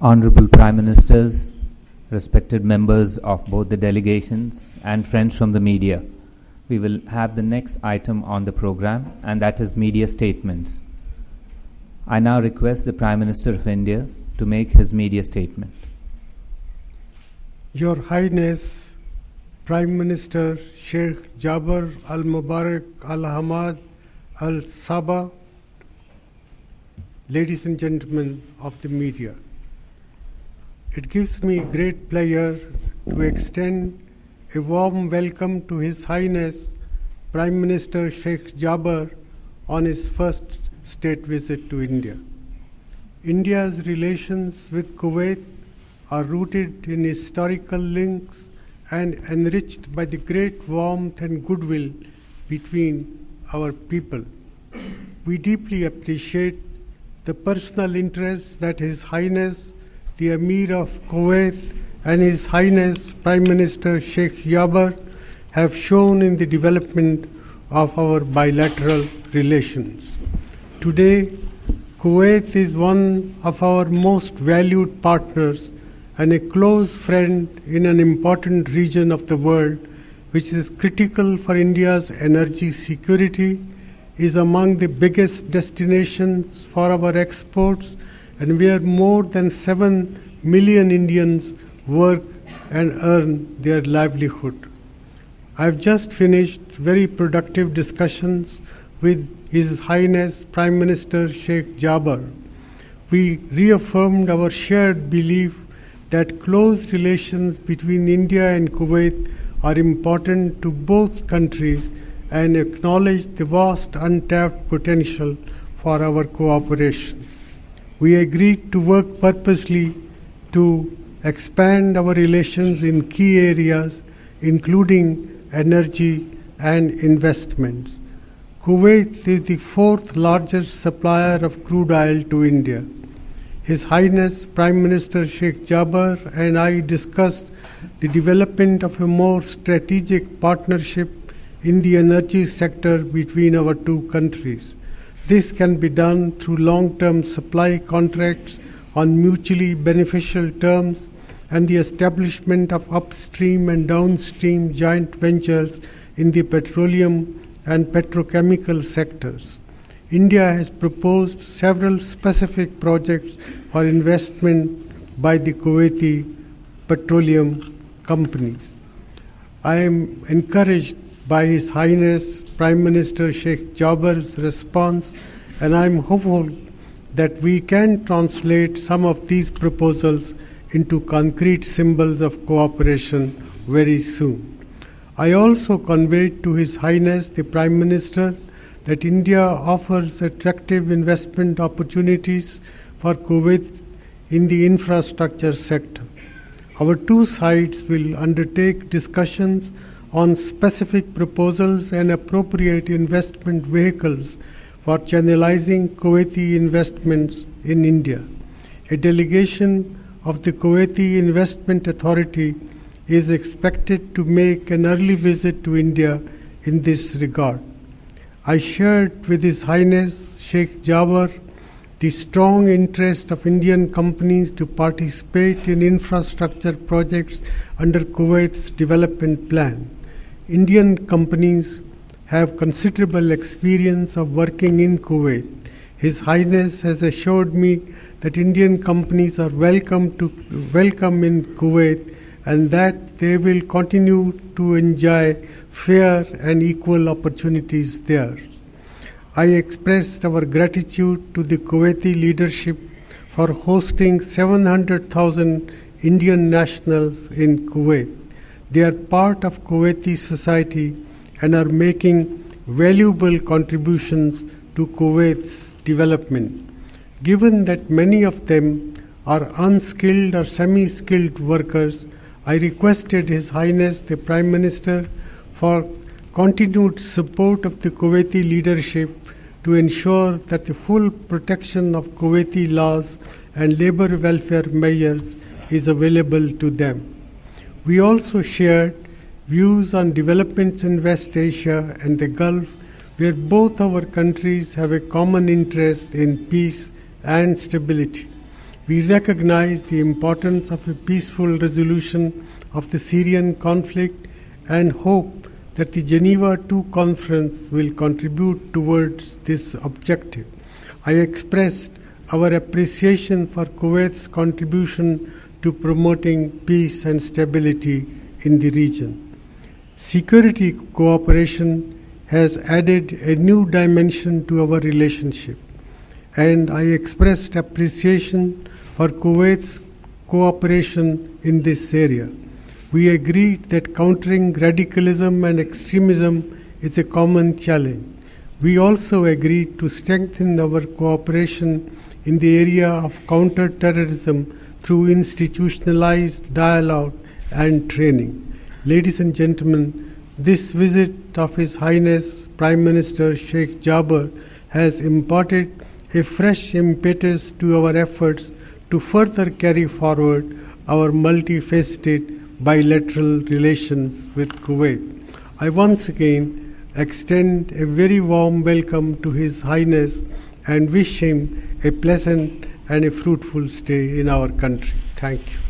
Honorable Prime Ministers, respected members of both the delegations and friends from the media, we will have the next item on the program, and that is media statements. I now request the Prime Minister of India to make his media statement. Your Highness, Prime Minister Sheikh Jaber Al Mubarak Al Hamad Al Sabah, ladies and gentlemen of the media, it gives me great pleasure to extend a warm welcome to His Highness Prime Minister Sheikh Jaber on his first state visit to India. India's relations with Kuwait are rooted in historical links and enriched by the great warmth and goodwill between our people. We deeply appreciate the personal interest that His Highness the Emir of Kuwait and His Highness Prime Minister Sheikh Jaber have shown in the development of our bilateral relations. Today, Kuwait is one of our most valued partners and a close friend in an important region of the world, which is critical for India's energy security, is among the biggest destinations for our exports, and where more than 7 million Indians work and earn their livelihood. I have just finished very productive discussions with His Highness Prime Minister Sheikh Jaber. We reaffirmed our shared belief that close relations between India and Kuwait are important to both countries and acknowledge the vast untapped potential for our cooperation. We agreed to work purposely to expand our relations in key areas, including energy and investments. Kuwait is the fourth largest supplier of crude oil to India. His Highness Prime Minister Sheikh Jaber and I discussed the development of a more strategic partnership in the energy sector between our two countries. This can be done through long-term supply contracts on mutually beneficial terms and the establishment of upstream and downstream joint ventures in the petroleum and petrochemical sectors. India has proposed several specific projects for investment by the Kuwaiti petroleum companies. I am encouraged by His Highness Prime Minister Sheikh Jaber's response, and I am hopeful that we can translate some of these proposals into concrete symbols of cooperation very soon. I also conveyed to His Highness the Prime Minister that India offers attractive investment opportunities for Kuwait in the infrastructure sector. Our two sides will undertake discussions on specific proposals and appropriate investment vehicles for channelizing Kuwaiti investments in India. A delegation of the Kuwaiti Investment Authority is expected to make an early visit to India in this regard. I shared with His Highness Sheikh Jaber the strong interest of Indian companies to participate in infrastructure projects under Kuwait's development plan. Indian companies have considerable experience of working in Kuwait. His Highness has assured me that Indian companies are welcome in Kuwait and that they will continue to enjoy fair and equal opportunities there. I expressed our gratitude to the Kuwaiti leadership for hosting 700,000 Indian nationals in Kuwait. They are part of Kuwaiti society and are making valuable contributions to Kuwait's development. Given that many of them are unskilled or semi-skilled workers, I requested His Highness the Prime Minister for continued support of the Kuwaiti leadership to ensure that the full protection of Kuwaiti laws and labor welfare measures is available to them. We also shared views on developments in West Asia and the Gulf, where both our countries have a common interest in peace and stability. We recognize the importance of a peaceful resolution of the Syrian conflict and hope that the Geneva II conference will contribute towards this objective. I expressed our appreciation for Kuwait's contribution to promoting peace and stability in the region. Security cooperation has added a new dimension to our relationship, and I expressed appreciation for Kuwait's cooperation in this area. We agreed that countering radicalism and extremism is a common challenge. We also agreed to strengthen our cooperation in the area of counter-terrorism through institutionalized dialogue and training. Ladies and gentlemen, this visit of His Highness Prime Minister Sheikh Jaber has imparted a fresh impetus to our efforts to further carry forward our multifaceted bilateral relations with Kuwait. I once again extend a very warm welcome to His Highness and wish him a pleasant and a fruitful stay in our country. Thank you.